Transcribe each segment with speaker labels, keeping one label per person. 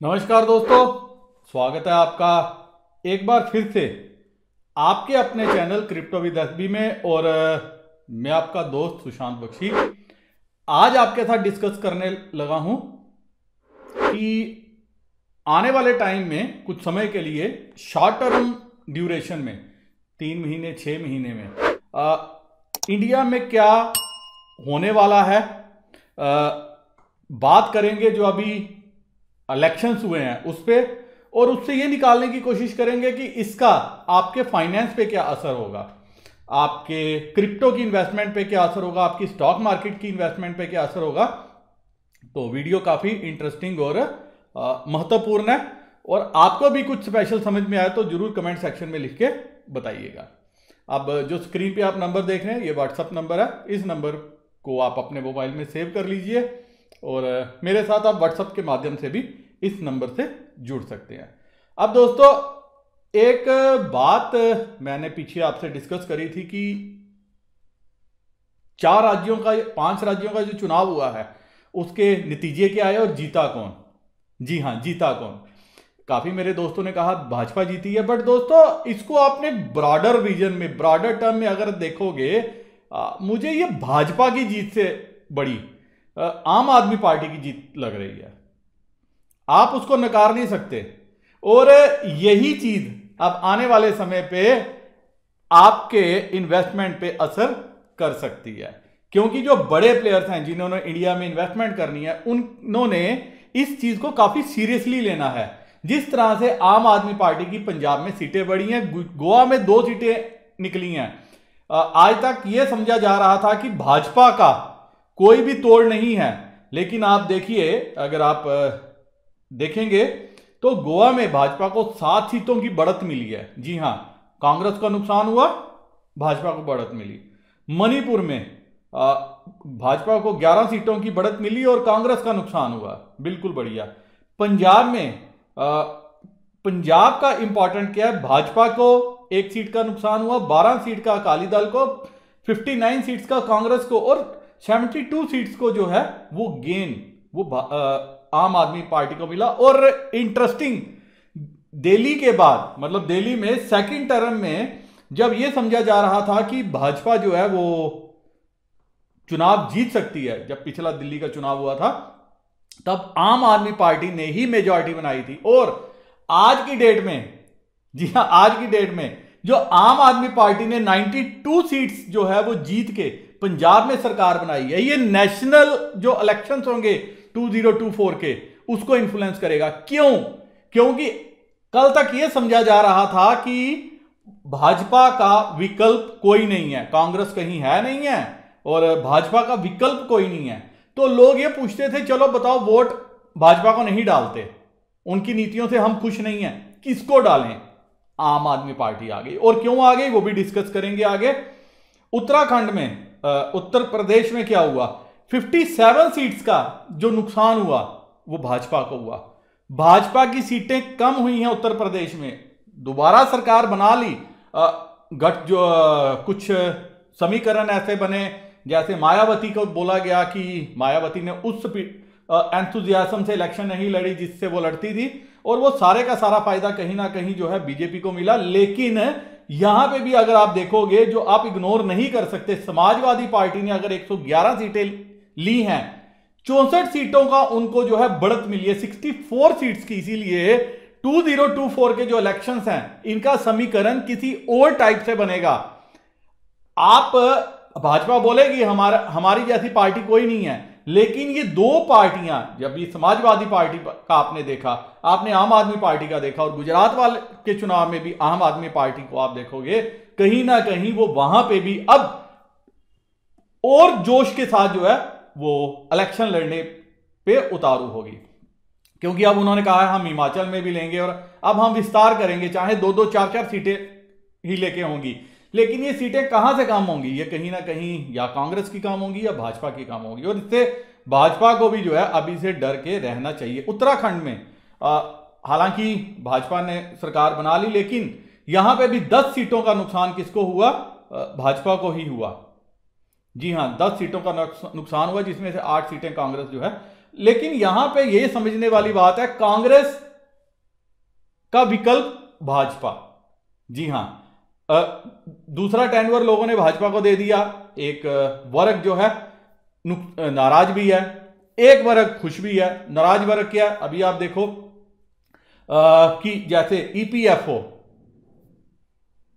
Speaker 1: नमस्कार दोस्तों, स्वागत है आपका एक बार फिर से आपके अपने चैनल क्रिप्टो विद एसबी में। और मैं आपका दोस्त सुशांत बख्शी आज आपके साथ डिस्कस करने लगा हूं कि आने वाले टाइम में कुछ समय के लिए शॉर्ट टर्म ड्यूरेशन में 3 महीने 6 महीने में इंडिया में क्या होने वाला है। बात करेंगे जो अभी इलेक्शंस हुए हैं उस पे, और उससे ये निकालने की कोशिश करेंगे कि इसका आपके फाइनेंस पे क्या असर होगा, आपके क्रिप्टो की इन्वेस्टमेंट पे क्या असर होगा, आपकी स्टॉक मार्केट की इन्वेस्टमेंट पे क्या असर होगा। तो वीडियो काफी इंटरेस्टिंग और महत्वपूर्ण है, और आपको भी कुछ स्पेशल समझ में आया तो जरूर कमेंट सेक्शन में लिख के बताइएगा। अब जो स्क्रीन पे आप नंबर देख रहे हैं ये व्हाट्सएप नंबर है, इस नंबर को आप अपने मोबाइल में सेव कर लीजिए और मेरे साथ आप व्हाट्सएप के माध्यम से भी इस नंबर से जुड़ सकते हैं। अब दोस्तों, एक बात मैंने पीछे आपसे डिस्कस करी थी कि 5 राज्यों का जो चुनाव हुआ है उसके नतीजे क्या आए और जीता कौन। जी हां, जीता कौन। काफी मेरे दोस्तों ने कहा भाजपा जीती है, बट दोस्तों इसको आपने ब्रॉडर विजन में, ब्रॉडर टर्म में अगर देखोगे, मुझे ये भाजपा की जीत से बड़ी आम आदमी पार्टी की जीत लग रही है। आप उसको नकार नहीं सकते, और यही चीज अब आने वाले समय पे आपके इन्वेस्टमेंट पे असर कर सकती है, क्योंकि जो बड़े प्लेयर्स हैं जिन्होंने इंडिया में इन्वेस्टमेंट करनी है उन्होंने इस चीज को काफी सीरियसली लेना है। जिस तरह से आम आदमी पार्टी की पंजाब में सीटें बढ़ी हैं, गोवा में 2 सीटें निकली हैं, आज तक यह समझा जा रहा था कि भाजपा का कोई भी तोड़ नहीं है, लेकिन आप देखिए, अगर आप देखेंगे तो गोवा में भाजपा को 7 सीटों की बढ़त मिली है। जी हां, कांग्रेस का नुकसान हुआ, भाजपा को बढ़त मिली। मणिपुर में भाजपा को 11 सीटों की बढ़त मिली और कांग्रेस का नुकसान हुआ। बिल्कुल बढ़िया। पंजाब में पंजाब का इंपॉर्टेंट क्या है, भाजपा को 1 सीट का नुकसान हुआ, 12 सीट का अकाली दल को, 59 सीट्स का कांग्रेस को, और 72 सीट्स को जो है वो गेन वो आम आदमी पार्टी को मिला। और इंटरेस्टिंग, दिल्ली के बाद, मतलब दिल्ली में सेकंड टर्म में जब यह समझा जा रहा था कि भाजपा जो है वो चुनाव जीत सकती है, जब पिछला दिल्ली का चुनाव हुआ था तब आम आदमी पार्टी ने ही मेजॉरिटी बनाई थी। और आज की डेट में, जी हां, आज की डेट में जो आम आदमी पार्टी ने 92 सीट्स जो है वो जीत के पंजाब में सरकार बनाई है, ये नेशनल जो इलेक्शंस होंगे 2024 के उसको इन्फ्लुएंस करेगा। क्यों? क्योंकि कल तक यह समझा जा रहा था कि भाजपा का विकल्प कोई नहीं है, कांग्रेस कहीं है नहीं है और भाजपा का विकल्प कोई नहीं है। तो लोग ये पूछते थे, चलो बताओ, वोट भाजपा को नहीं डालते, उनकी नीतियों से हम खुश नहीं हैं, किसको डालें? आम आदमी पार्टी आ गई। और क्यों आ गई वो भी डिस्कस करेंगे आगे। उत्तराखंड में, उत्तर प्रदेश में क्या हुआ, 57 सीट्स का जो नुकसान हुआ वो भाजपा को हुआ। भाजपा की सीटें कम हुई हैं उत्तर प्रदेश में, दोबारा सरकार बना ली। कुछ समीकरण ऐसे बने, जैसे मायावती को बोला गया कि मायावती ने उस एंथुजियाज्म से इलेक्शन नहीं लड़ी जिससे वो लड़ती थी, और वो सारे का सारा फायदा कहीं ना कहीं जो है बीजेपी को मिला। लेकिन यहां पे भी अगर आप देखोगे, जो आप इग्नोर नहीं कर सकते, समाजवादी पार्टी ने अगर 111 सीटें ली हैं, 64 सीटों का उनको जो है बढ़त मिली है, 64 सीट्स की। इसीलिए 2024 के जो इलेक्शंस हैं इनका समीकरण किसी और टाइप से बनेगा। आप भाजपा बोलेगी हमारी जैसी पार्टी कोई नहीं है, लेकिन ये 2 पार्टियां, जब ये समाजवादी पार्टी का आपने देखा, आपने आम आदमी पार्टी का देखा, और गुजरात वाले के चुनाव में भी आम आदमी पार्टी को आप देखोगे, कहीं ना कहीं वो वहां पे भी अब और जोश के साथ जो है वो इलेक्शन लड़ने पे उतारू होगी। क्योंकि अब उन्होंने कहा है हम हिमाचल में भी लेंगे और अब हम विस्तार करेंगे, चाहे 2-2 4-4 सीटें ही लेके होंगी। लेकिन ये सीटें कहां से कम होंगी? ये कहीं ना कहीं या कांग्रेस की कम होंगी या भाजपा की कम होंगी, और इससे भाजपा को भी जो है अभी से डर के रहना चाहिए। उत्तराखंड में हालांकि भाजपा ने सरकार बना ली, लेकिन यहां पे भी 10 सीटों का नुकसान किसको हुआ? भाजपा को ही हुआ। जी हां, 10 सीटों का नुकसान हुआ, जिसमें से 8 सीटें कांग्रेस जो है लेकिन यहां पे ये समझने वाली बात है, कांग्रेस का विकल्प भाजपा। जी हां, दूसरा टेन्योर लोगों ने भाजपा को दे दिया। एक वर्ग जो है नाराज भी है, एक वर्ग खुश भी है। नाराज वर्ग क्या है, अभी आप देखो कि जैसे ईपीएफओ,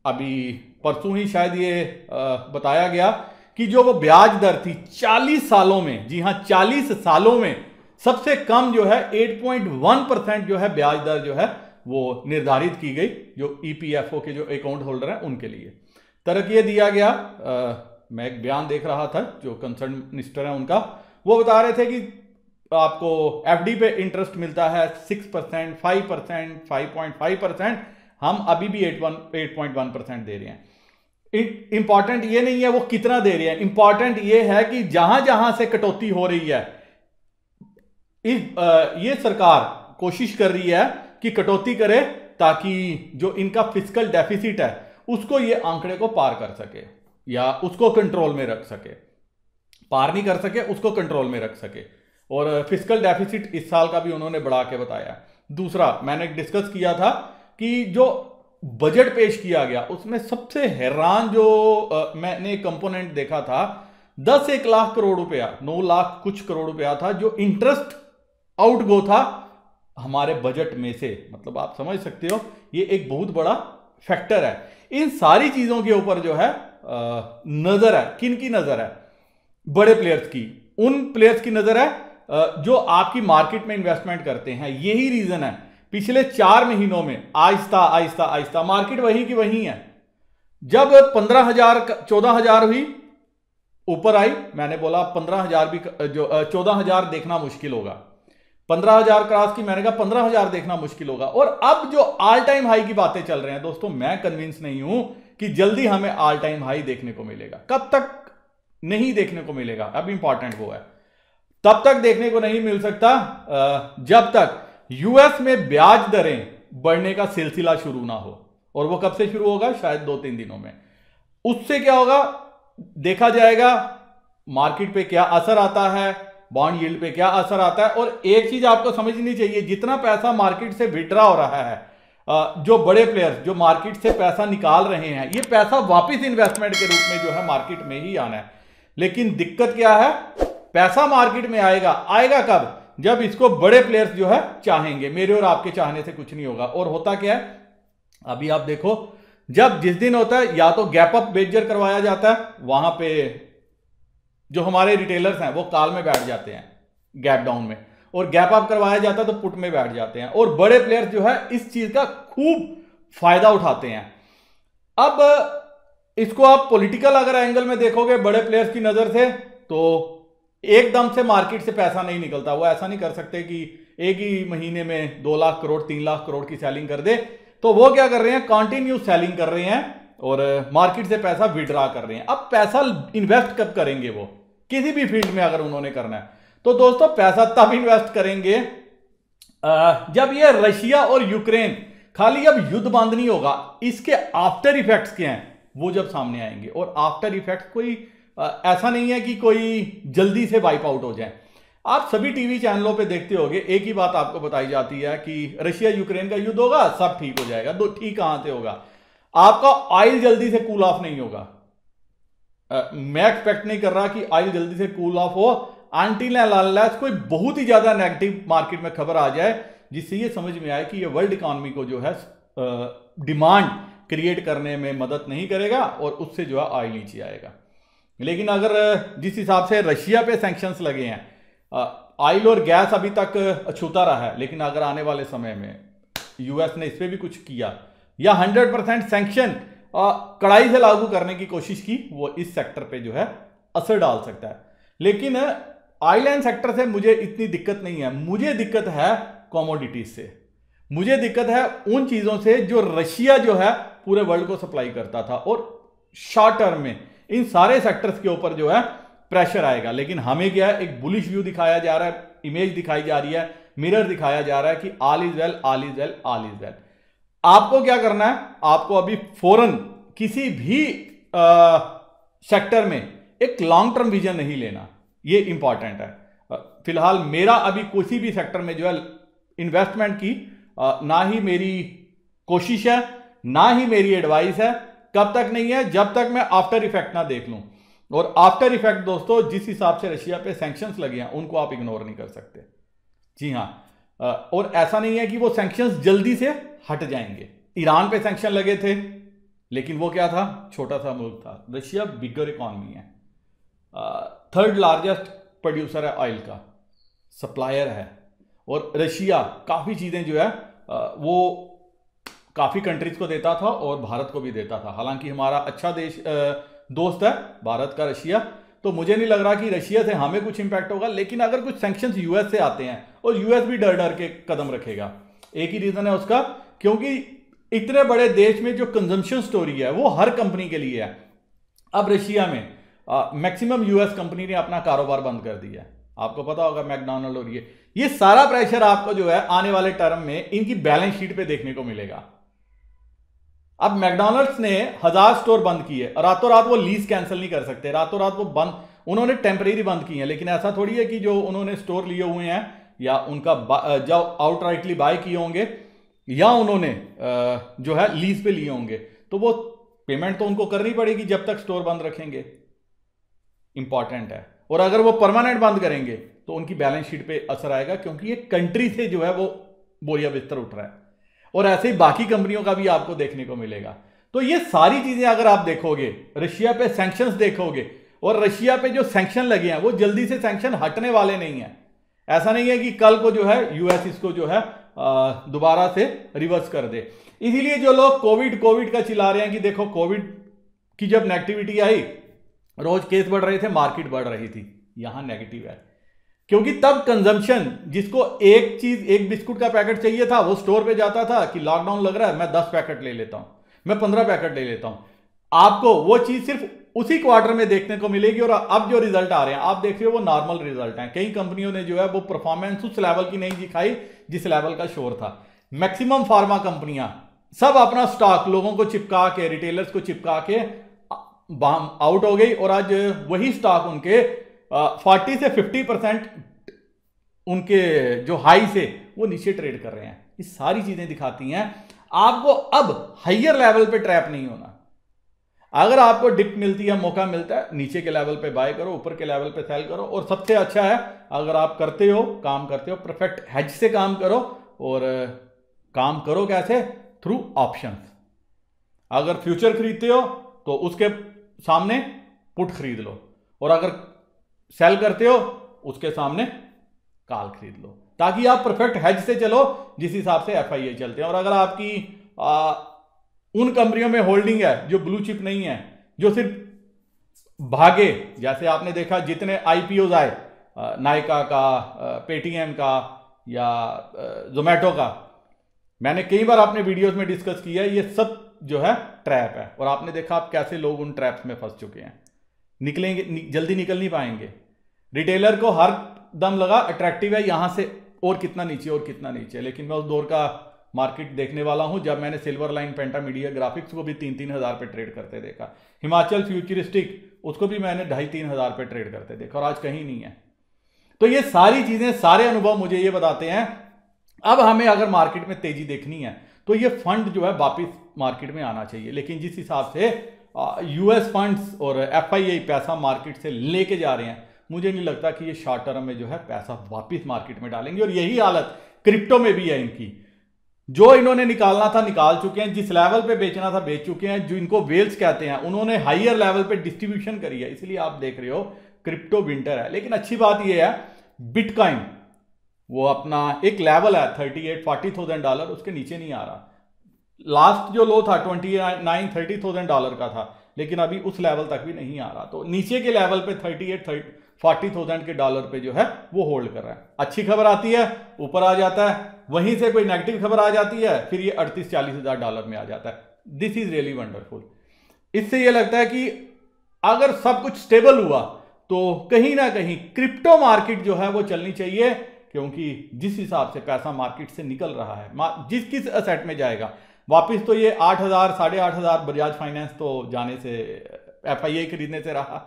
Speaker 1: अभी परसों ही शायद ये बताया गया कि जो वो ब्याज दर थी 40 सालों में, जी हां 40 सालों में सबसे कम जो है 8.1% जो है ब्याज दर जो है वो निर्धारित की गई, जो ईपीएफओ के जो अकाउंट होल्डर हैं उनके लिए। तरक ये दिया गया, मैं एक बयान देख रहा था जो कंसर्न मिनिस्टर हैं उनका, वो बता रहे थे कि आपको एफडी पे इंटरेस्ट मिलता है 6%, 5%, 5.5%, हम अभी भी 8.1% दे रहे हैं। इंपॉर्टेंट ये नहीं है वो कितना दे रहे हैं, इंपॉर्टेंट ये है कि जहां जहां से कटौती हो रही है, ये सरकार कोशिश कर रही है कि कटौती करे ताकि जो इनका फिस्कल डेफिसिट है उसको ये आंकड़े को पार कर सके या उसको कंट्रोल में रख सके। पार नहीं कर सके, उसको कंट्रोल में रख सके। और फिस्कल डेफिसिट इस साल का भी उन्होंने बढ़ा के बताया। दूसरा मैंने डिस्कस किया था कि जो बजट पेश किया गया उसमें सबसे हैरान जो मैंने कंपोनेंट देखा था, 10-1 लाख करोड़ रुपया, 9 लाख कुछ करोड़ रुपया था जो इंटरेस्ट आउटगो था हमारे बजट में से। मतलब आप समझ सकते हो ये एक बहुत बड़ा फैक्टर है। इन सारी चीजों के ऊपर जो है नजर है, किन की नजर है? बड़े प्लेयर्स की, उन प्लेयर्स की नजर है जो आपकी मार्केट में इन्वेस्टमेंट करते हैं। यही रीजन है पिछले 4 महीनों में आहिस्ता आहिस्ता आहिस्ता मार्केट वही की वही है। जब 15,000 14,000 हुई, ऊपर आई, मैंने बोला 15,000 भी जो 14,000 देखना मुश्किल होगा। 15,000 क्रॉस की, मैंने कहा 15,000 देखना मुश्किल होगा। और अब जो ऑल टाइम हाई की बातें चल रहे हैं दोस्तों, मैं कन्विंस नहीं हूं कि जल्दी हमें ऑल टाइम हाई देखने को मिलेगा। कब तक नहीं देखने को मिलेगा, अब इंपॉर्टेंट वो है। तब तक देखने को नहीं मिल सकता जब तक यूएस में ब्याज दरें बढ़ने का सिलसिला शुरू ना हो। और वो कब से शुरू होगा? शायद 2-3 दिनों में। उससे क्या होगा देखा जाएगा, मार्केट पे क्या असर आता है, बॉन्ड यील्ड पे क्या असर आता है। और एक चीज आपको समझनी चाहिए, जितना पैसा मार्केट से विड्रॉ हो रहा है, जो बड़े प्लेयर्स जो मार्केट से पैसा निकाल रहे हैं, ये पैसा वापस इन्वेस्टमेंट के रूप में जो है मार्केट में ही आना है। लेकिन दिक्कत क्या है, पैसा मार्केट में आएगा कब? जब इसको बड़े प्लेयर्स जो है चाहेंगे। मेरे और आपके चाहने से कुछ नहीं होगा। और होता क्या है, अभी आप देखो, जब जिस दिन होता है या तो गैप अप बेजर करवाया जाता है, वहां पे जो हमारे रिटेलर्स हैं वो कॉल में बैठ जाते हैं गैप डाउन में, और गैप अप करवाया जाता है तो पुट में बैठ जाते हैं। और बड़े प्लेयर्स जो है इस चीज का खूब फायदा उठाते हैं। अब इसको आप पॉलिटिकल अगर एंगल में देखोगे बड़े प्लेयर्स की नजर से, तो एकदम से मार्केट से पैसा नहीं निकलता। वो ऐसा नहीं कर सकते कि एक ही महीने में 2 लाख करोड़ 3 लाख करोड़ की सेलिंग कर दे। तो वो क्या कर रहे हैं, कंटिन्यू सेलिंग कर रहे हैं और मार्केट से पैसा विड्रॉ कर रहे हैं। अब पैसा इन्वेस्ट कब करेंगे? वो किसी भी फील्ड में अगर उन्होंने करना है तो दोस्तों पैसा तब इन्वेस्ट करेंगे जब ये रशिया और यूक्रेन, खाली अब युद्ध बंद नहीं होगा, इसके आफ्टर इफेक्ट्स क्या हैं वो जब सामने आएंगे। और आफ्टर इफेक्ट कोई ऐसा नहीं है कि कोई जल्दी से वाइप आउट हो जाए। आप सभी टीवी चैनलों पे देखते होंगे, एक ही बात आपको बताई जाती है कि रशिया यूक्रेन का युद्ध होगा, सब ठीक हो जाएगा। तो ठीक कहां से होगा? आपका ऑयल जल्दी से कूल ऑफ नहीं होगा। मैं एक्सपेक्ट नहीं कर रहा कि ऑयल जल्दी से कूल ऑफ हो अनटिल अनलेस कोई बहुत ही ज्यादा नेगेटिव मार्केट में खबर आ जाए जिससे ये समझ में आए कि ये वर्ल्ड इकोनॉमी को जो है डिमांड क्रिएट करने में मदद नहीं करेगा और उससे जो है ऑयल नीचे आएगा। लेकिन अगर जिस हिसाब से रशिया पे सैंक्शंस लगे हैं, ऑयल और गैस अभी तक अछूता रहा है, लेकिन अगर आने वाले समय में यूएस ने इस पर भी कुछ किया या 100% सैंक्शन कड़ाई से लागू करने की कोशिश की, वो इस सेक्टर पे जो है असर डाल सकता है। लेकिन ऑयल एंड सेक्टर से मुझे इतनी दिक्कत नहीं है। मुझे दिक्कत है कमोडिटीज से, मुझे दिक्कत है उन चीजों से जो रशिया जो है पूरे वर्ल्ड को सप्लाई करता था। और शॉर्ट टर्म में इन सारे सेक्टर्स के ऊपर जो है प्रेशर आएगा। लेकिन हमें क्या है, एक बुलिश व्यू दिखाया जा रहा है, इमेज दिखाई जा रही है, मिरर दिखाया जा रहा है कि all is well, all is well, all is well. आपको क्या करना है, आपको अभी फौरन किसी भी सेक्टर में एक लॉन्ग टर्म विजन नहीं लेना, ये इंपॉर्टेंट है। फिलहाल मेरा अभी किसी भी सेक्टर में जो है इन्वेस्टमेंट की ना ही मेरी कोशिश है, ना ही मेरी एडवाइस है। कब तक नहीं है? जब तक मैं आफ्टर इफेक्ट ना देख लूं। और आफ्टर इफेक्ट दोस्तों, जिस हिसाब से रशिया पे सैंक्शंस लगे हैं उनको आप इग्नोर नहीं कर सकते। जी हां, और ऐसा नहीं है कि वो सैंक्शंस जल्दी से हट जाएंगे। ईरान पे सैंक्शन लगे थे, लेकिन वो क्या था? छोटा सा मुल्क था। रशिया बिगर इकॉनमी है, थर्ड लार्जेस्ट प्रोड्यूसर है ऑयल का, सप्लायर है। और रशिया काफ़ी चीज़ें जो है वो काफ़ी कंट्रीज को देता था और भारत को भी देता था। हालांकि हमारा अच्छा देश दोस्त है भारत का रशिया, तो मुझे नहीं लग रहा कि रशिया से हमें कुछ इंपैक्ट होगा। लेकिन अगर कुछ सैंक्शंस यूएस से आते हैं, और यूएस भी डर डर के कदम रखेगा, एक ही रीज़न है उसका, क्योंकि इतने बड़े देश में जो कंजम्पशन स्टोरी है वो हर कंपनी के लिए है। अब रशिया में मैक्सिमम यूएस कंपनी ने अपना कारोबार बंद कर दिया है। आपको पता होगा मैकडॉनल्ड और ये सारा प्रेशर आपको जो है आने वाले टर्म में इनकी बैलेंस शीट पे देखने को मिलेगा। अब मैकडॉनल्ड्स ने 1000 स्टोर बंद किए, रातों रात वो लीज कैंसिल नहीं कर सकते, रातों रात वो बंद, उन्होंने टेम्परेरी बंद किए हैं। लेकिन ऐसा थोड़ी है कि जो उन्होंने स्टोर लिए हुए हैं या उनका जो आउटराइटली बाय किए होंगे या उन्होंने जो है लीज पे लिए होंगे, तो वो पेमेंट तो उनको करनी पड़ेगी जब तक स्टोर बंद रखेंगे। इंपॉर्टेंट है। और अगर वो परमानेंट बंद करेंगे तो उनकी बैलेंस शीट पे असर आएगा, क्योंकि ये कंट्री से जो है वो बोरिया बिस्तर उठ रहा है। और ऐसे ही बाकी कंपनियों का भी आपको देखने को मिलेगा। तो ये सारी चीजें अगर आप देखोगे, रशिया पे सैंक्शंस देखोगे, और रशिया पे जो सैंक्शन लगे हैं वो जल्दी से सैंक्शन हटने वाले नहीं है। ऐसा नहीं है कि कल को जो है यूएस इसको जो है दोबारा से रिवर्स कर दे। इसीलिए जो लोग कोविड का चिल्ला रहे हैं कि देखो कोविड की जब नेगेटिविटी आई, रोज केस बढ़ रहे थे, मार्केट बढ़ रही थी, यहां नेगेटिव है। क्योंकि तब कंजम्पशन, जिसको एक चीज, एक बिस्कुट का पैकेट चाहिए था, वो स्टोर पे जाता था कि लॉकडाउन लग रहा है, मैं 10 पैकेट ले लेता हूं, मैं 15 पैकेट ले लेता हूं। आपको वो चीज सिर्फ उसी क्वार्टर में देखने को मिलेगी। और अब जो रिजल्ट आ रहे हैं आप देख रहे हो वो नॉर्मल रिजल्ट हैं। कई कंपनियों ने जो है वो परफॉर्मेंस उस लेवल की नहीं दिखाई जिस लेवल का शोर था। मैक्सिमम फार्मा कंपनियां सब अपना स्टॉक लोगों को चिपका के, रिटेलर्स को चिपका के आउट हो गई, और आज वही स्टॉक उनके 40 से 50% उनके जो हाई से वो नीचे ट्रेड कर रहे हैं। ये सारी चीजें दिखाती हैं आपको अब हाइयर लेवल पे ट्रैप नहीं होना। अगर आपको डिप मिलती है, मौका मिलता है, नीचे के लेवल पे बाय करो, ऊपर के लेवल पे सेल करो। और सबसे अच्छा है अगर आप करते हो, काम करते हो, परफेक्ट हेज से काम करो। और काम करो कैसे? Through options. अगर फ्यूचर खरीदते हो तो उसके सामने पुट खरीद लो, और अगर सेल करते हो उसके सामने कॉल खरीद लो, ताकि आप परफेक्ट हेज से चलो जिस हिसाब से एफआईए चलते हैं। और अगर आपकी उन कंपनियों में होल्डिंग है जो ब्लू चिप नहीं है, जो सिर्फ भागे, जैसे आपने देखा जितने आईपीओज आए, नायका का, पेटीएम का या जोमेटो का, मैंने कई बार अपने वीडियोस में डिस्कस किया है, ये सब जो है ट्रैप है। और आपने देखा आप कैसे लोग उन ट्रैप्स में फंस चुके हैं, निकलेंगे जल्दी निकल नहीं पाएंगे। रिटेलर को हर दम लगा अट्रैक्टिव है यहां से और कितना नीचे और कितना नीचे। लेकिन मैं उस दौर का मार्केट देखने वाला हूं जब मैंने सिल्वर लाइन, पेंटा मीडिया ग्राफिक्स को भी 3-3 हज़ार पे ट्रेड करते देखा। हिमाचल फ्यूचरिस्टिक, उसको भी मैंने 2.5-3 हज़ार पे ट्रेड करते देखा, और आज कहीं नहीं है। तो ये सारी चीजें, सारे अनुभव मुझे ये बताते हैं अब हमें अगर मार्केट में तेजी देखनी है तो ये फंड जो है वापिस मार्केट में आना चाहिए। लेकिन जिस हिसाब से यूएस फंड्स और एफआईआई पैसा मार्केट से लेके जा रहे हैं, मुझे नहीं लगता कि ये शॉर्ट टर्म में जो है पैसा वापिस मार्केट में डालेंगे। और यही हालत क्रिप्टो में भी है इनकी। जो इन्होंने निकालना था निकाल चुके हैं, जिस लेवल पे बेचना था बेच चुके हैं। जो इनको वेल्स कहते हैं उन्होंने हाइयर लेवल पे डिस्ट्रीब्यूशन करी है, इसलिए आप देख रहे हो क्रिप्टो विंटर है। लेकिन अच्छी बात यह है बिटकॉइन वो अपना एक लेवल है 38-40,000 डॉलर, उसके नीचे नहीं आ रहा। लास्ट जो लो था 29-30,000 डॉलर का था, लेकिन अभी उस लेवल तक भी नहीं आ रहा। तो नीचे के लेवल पे 38-40,000 के डॉलर पे जो है वो होल्ड कर रहा है। अच्छी खबर आती है ऊपर आ जाता है, वहीं से कोई नेगेटिव खबर आ जाती है, फिर ये 38-40 हज़ार डॉलर में आ जाता है। This is really wonderful. इससे ये लगता है कि अगर सब कुछ स्टेबल हुआ तो कहीं ना कहीं क्रिप्टो मार्केट जो है वो चलनी चाहिए, क्योंकि जिस हिसाब से पैसा मार्केट से निकल रहा है, जिस किस असेट में जाएगा वापस, तो ये 8,000 8,500 बजाज फाइनेंस तो जाने से, एफआईआई खरीदने से रहा।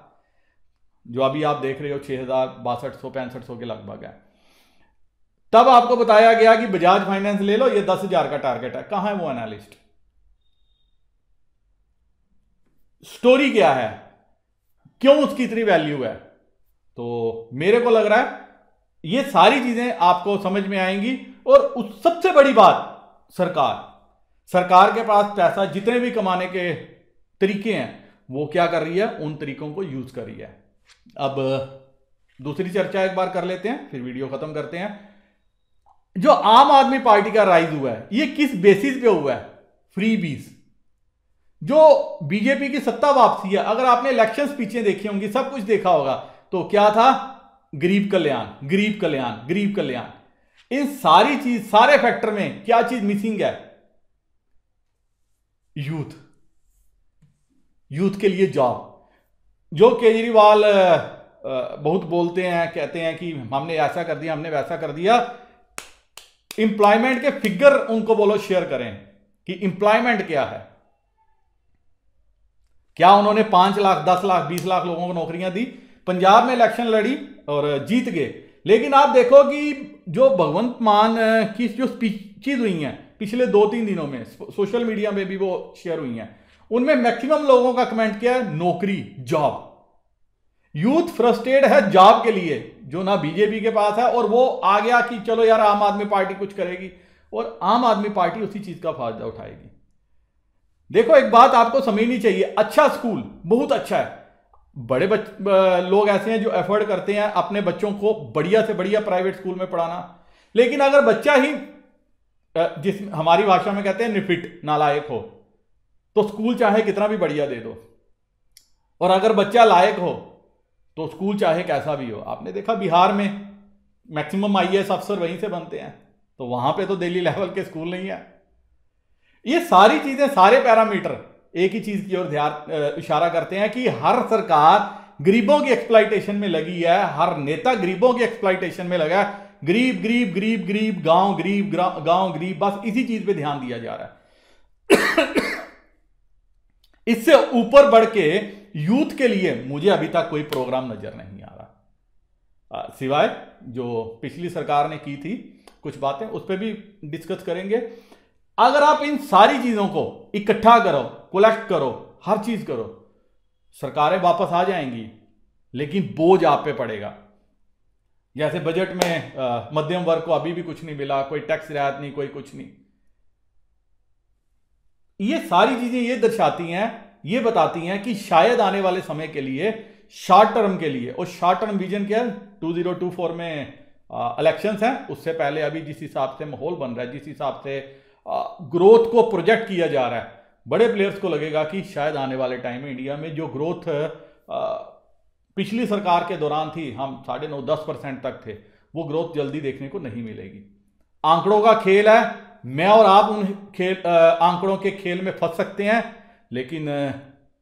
Speaker 1: जो अभी आप देख रहे हो 6,62,65,65 के लगभग है। तब आपको बताया गया कि बजाज फाइनेंस ले लो, ये 10,000 का टारगेट है। कहां है वो एनालिस्ट? स्टोरी क्या है, क्यों उसकी इतनी वैल्यू है? तो मेरे को लग रहा है ये सारी चीजें आपको समझ में आएंगी। और उस सबसे बड़ी बात, सरकार के पास पैसा, जितने भी कमाने के तरीके हैं, वो क्या कर रही है? उन तरीकों को यूज कर रही है। अब दूसरी चर्चा एक बार कर लेते हैं, फिर वीडियो खत्म करते हैं। जो आम आदमी पार्टी का राइज हुआ है, ये किस बेसिस पे हुआ है? फ्री बीज। जो बीजेपी की सत्ता वापसी है, अगर आपने इलेक्शन स्पीचें देखी होंगी, सब कुछ देखा होगा, तो क्या था? गरीब कल्याण, गरीब कल्याण, गरीब कल्याण। इन सारी चीज, सारे फैक्टर में क्या चीज मिसिंग है? यूथ के लिए जॉब। जो केजरीवाल बहुत बोलते हैं, कहते हैं कि हमने ऐसा कर दिया, हमने वैसा कर दिया। एम्प्लॉयमेंट के फिगर उनको बोलो, शेयर करें कि एम्प्लॉयमेंट क्या है। क्या उन्होंने 5 लाख, 10 लाख, 20 लाख लोगों को नौकरियां दी? पंजाब में इलेक्शन लड़ी और जीत गए, लेकिन आप देखो कि जो भगवंत मान की जो स्पीचेज हुई हैं पिछले 2-3 दिनों में, सोशल मीडिया में भी वो शेयर हुई हैं, उनमें मैक्सिमम लोगों का कमेंट क्या है? नौकरी, जॉब। यूथ फ्रस्ट्रेटेड है जॉब के लिए, जो ना बीजेपी के पास है, और वो आ गया कि चलो यार आम आदमी पार्टी कुछ करेगी, और आम आदमी पार्टी उसी चीज का फायदा उठाएगी। देखो, एक बात आपको समझनी चाहिए, अच्छा स्कूल बहुत अच्छा है, बड़े लोग ऐसे हैं जो एफर्ड करते हैं अपने बच्चों को बढ़िया से बढ़िया प्राइवेट स्कूल में पढ़ाना, लेकिन अगर बच्चा ही जिस हमारी भाषा में कहते हैं निफिट, नालायक हो, तो स्कूल चाहे कितना भी बढ़िया दे दो। और अगर बच्चा लायक हो तो स्कूल चाहे कैसा भी हो। आपने देखा बिहार में मैक्सिमम आईएएस अफसर वहीं से बनते हैं, तो वहां पे तो दिल्ली लेवल के स्कूल नहीं है। ये सारी चीजें, सारे पैरामीटर एक ही चीज की ओर ध्यान इशारा करते हैं कि हर सरकार गरीबों की एक्सप्लॉइटेशन में लगी है, हर नेता गरीबों की एक्सप्लॉइटेशन में लगा है। गरीब गरीब गरीब गरीब, गांव गरीब, गांव गरीब, बस इसी चीज पे ध्यान दिया जा रहा है। इससे ऊपर बढ़ के यूथ के लिए मुझे अभी तक कोई प्रोग्राम नजर नहीं आ रहा, सिवाय जो पिछली सरकार ने की थी कुछ बातें, उस पर भी डिस्कस करेंगे। अगर आप इन सारी चीजों को इकट्ठा करो, कलेक्ट करो, हर चीज करो, सरकारें वापस आ जाएंगी, लेकिन बोझ आप पे पड़ेगा। जैसे बजट में मध्यम वर्ग को अभी भी कुछ नहीं मिला, कोई टैक्स रियायत नहीं, कोई कुछ नहीं। ये सारी चीजें ये दर्शाती हैं, ये बताती हैं कि शायद आने वाले समय के लिए, शॉर्ट टर्म के लिए, और शॉर्ट टर्म विजन क्या है, 2024 में इलेक्शंस हैं, उससे पहले अभी जिस हिसाब से माहौल बन रहा है, जिस हिसाब से ग्रोथ को प्रोजेक्ट किया जा रहा है, बड़े प्लेयर्स को लगेगा कि शायद आने वाले टाइम में इंडिया में जो ग्रोथ पिछली सरकार के दौरान थी, हम 9.5-10% तक थे, वो ग्रोथ जल्दी देखने को नहीं मिलेगी। आंकड़ों का खेल है, मैं और आप उन आंकड़ों के खेल में फंस सकते हैं, लेकिन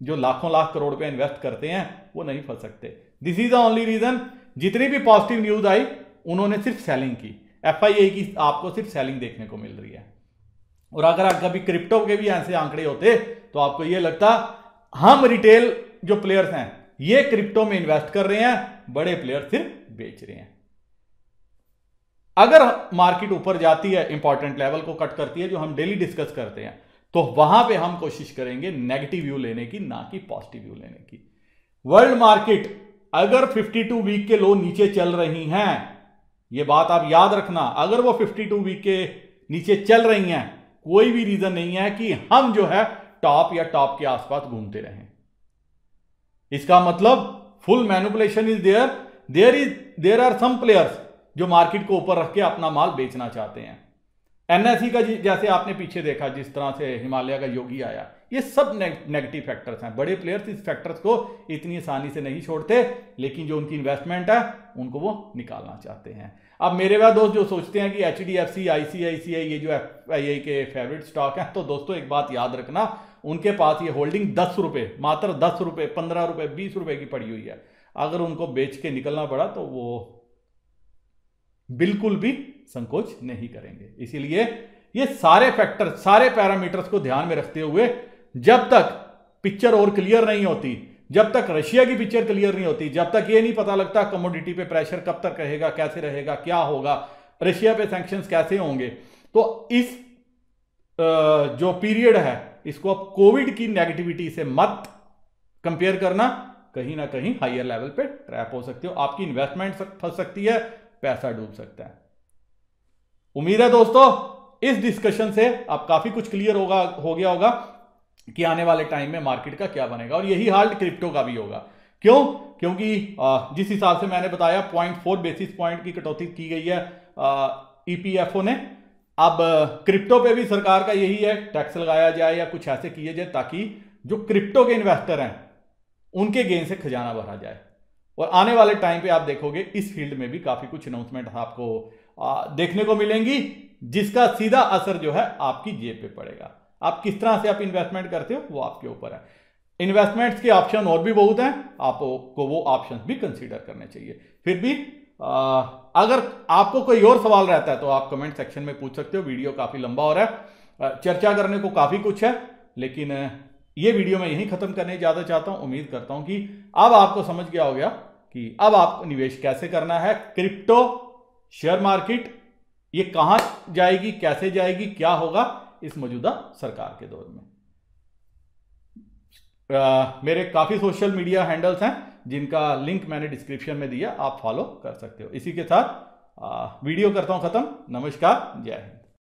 Speaker 1: जो लाखों लाख करोड़ रुपए इन्वेस्ट करते हैं वो नहीं फंस सकते। This is the only reason. जितनी भी पॉजिटिव न्यूज आई, उन्होंने सिर्फ सेलिंग की, एफआईआई की आपको सिर्फ सेलिंग देखने को मिल रही है। और अगर कभी क्रिप्टो के भी ऐसे आंकड़े होते तो आपको ये लगता हम रिटेल जो प्लेयर्स हैं ये क्रिप्टो में इन्वेस्ट कर रहे हैं, बड़े प्लेयर सिर्फ बेच रहे हैं। अगर मार्केट ऊपर जाती है, इंपॉर्टेंट लेवल को कट करती है, जो हम डेली डिस्कस करते हैं, तो वहां पे हम कोशिश करेंगे नेगेटिव व्यू लेने की, ना कि पॉजिटिव व्यू लेने की। वर्ल्ड मार्केट अगर 52 वीक के लो नीचे चल रही हैं, ये बात आप याद रखना, अगर वो 52 वीक के नीचे चल रही हैं, कोई भी रीजन नहीं है कि हम जो है टॉप या टॉप के आसपास घूमते रहें। इसका मतलब full manipulation is there are some players जो मार्केट को ऊपर रख के अपना माल बेचना चाहते हैं। एनएसई का जैसे आपने पीछे देखा, जिस तरह से हिमालय का योगी आया, ये सब नेगेटिव फैक्टर्स हैं। बड़े प्लेयर्स इस फैक्टर्स को इतनी आसानी से नहीं छोड़ते, लेकिन जो उनकी इन्वेस्टमेंट है उनको वो निकालना चाहते हैं। अब मेरे वह दोस्त जो सोचते हैं कि एचडीएफसी, आईसीआईसीआई ये जो एफआईआई के फेवरेट स्टॉक हैं, तो दोस्तों एक बात याद रखना, उनके पास ये होल्डिंग 10 रुपए, मात्र 10 रुपए, 15 रुपए, 20 रुपए की पड़ी हुई है। अगर उनको बेच के निकलना पड़ा तो वो बिल्कुल भी संकोच नहीं करेंगे। इसीलिए ये सारे फैक्टर, सारे पैरामीटर्स को ध्यान में रखते हुए, जब तक पिक्चर और क्लियर नहीं होती, जब तक रशिया की पिक्चर क्लियर नहीं होती, जब तक ये नहीं पता लगता कमोडिटी पे प्रेशर कब तक रहेगा, कैसे रहेगा, क्या होगा, रशिया पे सैंक्शंस कैसे होंगे, तो इस जो पीरियड है इसको आप कोविड की नेगेटिविटी से मत कंपेयर करना। कहीं ना कहीं हायर लेवल पे ट्रैप हो सकते हो, आपकी इन्वेस्टमेंट फंस सकती है, पैसा डूब सकता है। उम्मीद है दोस्तों इस डिस्कशन से आप काफी कुछ क्लियर हो गया होगा कि आने वाले टाइम में मार्केट का क्या बनेगा, और यही हाल क्रिप्टो का भी होगा। क्यों? क्योंकि जिस हिसाब से मैंने बताया 0.4 बेसिस पॉइंट की कटौती की गई है ईपीएफओ ने। अब क्रिप्टो पे भी सरकार का यही है, टैक्स लगाया जाए या कुछ ऐसे किए जाए ताकि जो क्रिप्टो के इन्वेस्टर हैं उनके गेन से खजाना भरा जाए। और आने वाले टाइम पे आप देखोगे इस फील्ड में भी काफी कुछ अनाउंसमेंट आपको देखने को मिलेंगी, जिसका सीधा असर जो है आपकी जेब पे पड़ेगा। आप किस तरह से आप इन्वेस्टमेंट करते हो वो आपके ऊपर है। इन्वेस्टमेंट्स के ऑप्शन और भी बहुत हैं, आपको वो ऑप्शंस भी कंसीडर करने चाहिए। फिर भी अगर आपको कोई और सवाल रहता है तो आप कमेंट सेक्शन में पूछ सकते हो। वीडियो काफी लंबा हो रहा है, चर्चा करने को काफी कुछ है, लेकिन ये वीडियो मैं यहीं खत्म करने ज्यादा चाहता हूं। उम्मीद करता हूं कि अब आपको समझ गया हो गया कि अब आपको निवेश कैसे करना है। क्रिप्टो, शेयर मार्केट, ये कहां जाएगी, कैसे जाएगी, क्या होगा इस मौजूदा सरकार के दौर में। मेरे काफी सोशल मीडिया हैंडल्स हैं जिनका लिंक मैंने डिस्क्रिप्शन में दिया, आप फॉलो कर सकते हो। इसी के साथ वीडियो करता हूं खत्म। नमस्कार, जय हिंद।